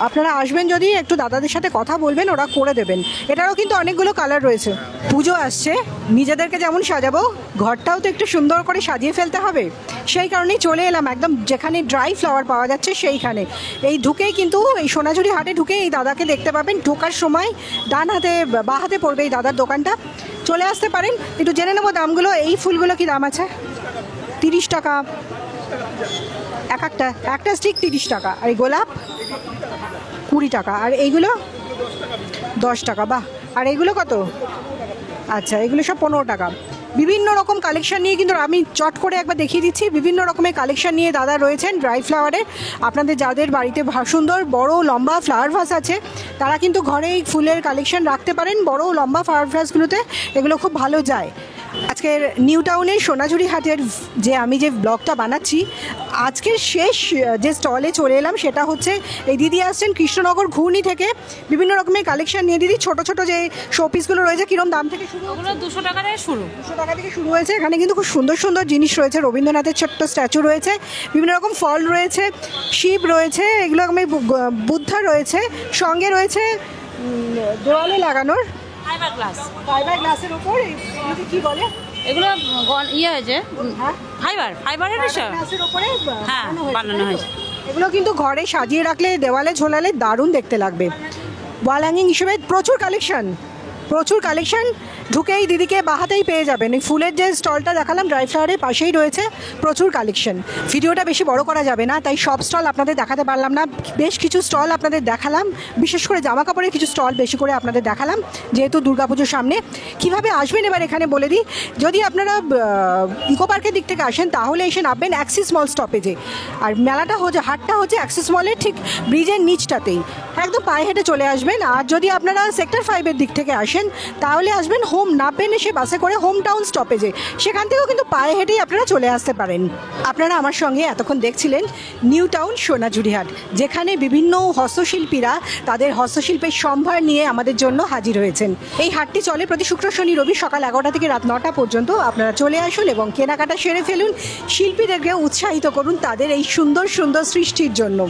আপনারা আসবেন যদি একটু দাদাদের সাথে কথা বলবেন, ওরা করে দেবেন। এটারও কিন্তু অনেকগুলো কালার রয়েছে। পুজো আসছে, নিজেদেরকে যেমন সাজাবো ঘরটাও তো একটু সুন্দর করে সাজিয়ে ফেলতে হবে, সেই কারণেই চলে এলাম একদম যেখানে ড্রাই ফ্লাওয়ার পাওয়া যাচ্ছে সেইখানে। এই ঢুকেই কিন্তু এই সোনাঝুরি হাটে ঢুকে এই দাদাকে দেখতে পাবেন। ঢোকার সময় ডান হাতে বা হাতে পড়বে এই দাদার দোকানটা, চলে আসতে পারেন। একটু জেনে নেবো দামগুলো। এই ফুলগুলো কি দাম আছে? 30 টাকা একটা স্টিক 30 টাকা। আর এই গোলাপ 20 টাকা। আর এইগুলো 10 টাকা। বাহ। আর এইগুলো কত? আচ্ছা, এগুলো সব 15 টাকা। বিভিন্ন রকম কালেকশন নিয়ে কিন্তু আমি চট করে একবার দেখিয়ে দিচ্ছি। বিভিন্ন রকমের কালেকশন নিয়ে দাদা রয়েছেন ড্রাই ফ্লাওয়ারের। আপনাদের যাদের বাড়িতে সুন্দর বড় লম্বা ফ্লাওয়ার ভাস আছে তারা কিন্তু ঘরে এই ফুলের কালেকশন রাখতে পারেন। বড় লম্বা ফ্লাওয়ার ভাসগুলোতে এগুলো খুব ভালো যায়। আজকের নিউ টাউনের সোনাঝুরি হাটের আমি যে ব্লগটা বানাচ্ছি, আজকের শেষ যে স্টলে চলে এলাম সেটা হচ্ছে এই দিদি আসছেন কৃষ্ণনগর ঘূর্ণি থেকে। বিভিন্ন রকমের কালেকশন নিয়ে দিদি ছোট ছোট যে শোপিসগুলো রয়েছে কিরম দাম থেকে শুরু? ওগুলো 200 টাকা থেকে শুরু। 200 টাকা থেকে শুরু হয়েছে। এখানে কিন্তু খুব সুন্দর সুন্দর জিনিস রয়েছে। রবীন্দ্রনাথের ছোট্ট স্ট্যাচু রয়েছে, বিভিন্ন রকম ফল রয়েছে, শিব রয়েছে, এগুলো রকমের বুদ্ধা রয়েছে, সঙ্গে রয়েছে দেওয়ালে লাগানোর ফাইবার গ্লাসের উপর এগুলোকে কি বলে? এগুলো ইয়ে হয়েছে হ্যাঁ, ফাইবারের বিষয়। গ্লাসের উপরে হ্যাঁ, বানানো হয়েছে। এগুলো কিন্তু ঘরে সাজিয়ে রাখলে, দেওয়ালে ঝোলালে দারুণ দেখতে লাগবে। ওয়াল হ্যাঙ্গিং হিসেবে প্রচুর কালেকশন। ঢুকেই দিদিকে বাহাতেই পেয়ে যাবেন। এই ফুলের যে স্টলটা দেখালাম ড্রাই ফ্লাওয়ারের পাশেই রয়েছে প্রচুর কালেকশন। ভিডিওটা বেশি বড় করা যাবে না, তাই সব স্টল আপনাদের দেখাতে পারলাম না। বেশ কিছু স্টল আপনাদের দেখালাম, বিশেষ করে জামা কাপড়ের কিছু স্টল বেশি করে আপনাদের দেখালাম, যেহেতু দুর্গাপুজোর সামনে। কিভাবে আসবেন এবার এখানে বলে দিই। যদি আপনারা ইকো পার্কের দিক থেকে আসেন তাহলে এসে নামবেন অ্যাক্সিস মল স্টপেজে। আর হাটটা হচ্ছে অ্যাক্সিস মলের ঠিক ব্রিজের নিচটাতেই, একদম পায়ে হেঁটে চলে আসবেন। আর যদি আপনারা সেক্টর 5-এর দিক থেকে আসেন তাহলে আসবেন নামবেন এসে বাসে করে হোম টাউন স্টপেজে। সেখান থেকেও কিন্তু পায়ে হেঁটেই আপনারা চলে আসতে পারেন। আপনারা আমার সঙ্গে এতক্ষণ দেখছিলেন নিউ টাউন সোনাঝুরি হাট, যেখানে বিভিন্ন হস্তশিল্পীরা তাদের হস্তশিল্পের সম্ভার নিয়ে আমাদের জন্য হাজির হয়েছেন। এই হাটটি চলে প্রতি শুক্র, শনি, রবি সকাল 11টা থেকে রাত 9টা পর্যন্ত। আপনারা চলে আসুন এবং কেনাকাটা সেরে ফেলুন। শিল্পীদেরকে উৎসাহিত করুন তাদের এই সুন্দর সুন্দর সৃষ্টির জন্য।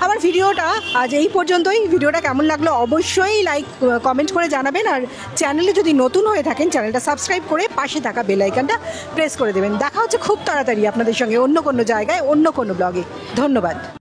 আমার ভিডিওটা আজ এই পর্যন্তই। ভিডিওটা কেমন লাগলো অবশ্যই কমেন্ট করে জানাবেন। আর চ্যানেলে যদি নতুন হয়ে থাকেন চ্যানেলটা সাবস্ক্রাইব করে পাশে থাকা বেল আইকনটা প্রেস করে দেবেন। দেখা হচ্ছে খুব তাড়াতাড়ি আপনাদের সঙ্গে অন্য কোনো জায়গায়, অন্য কোনো ব্লগে। ধন্যবাদ।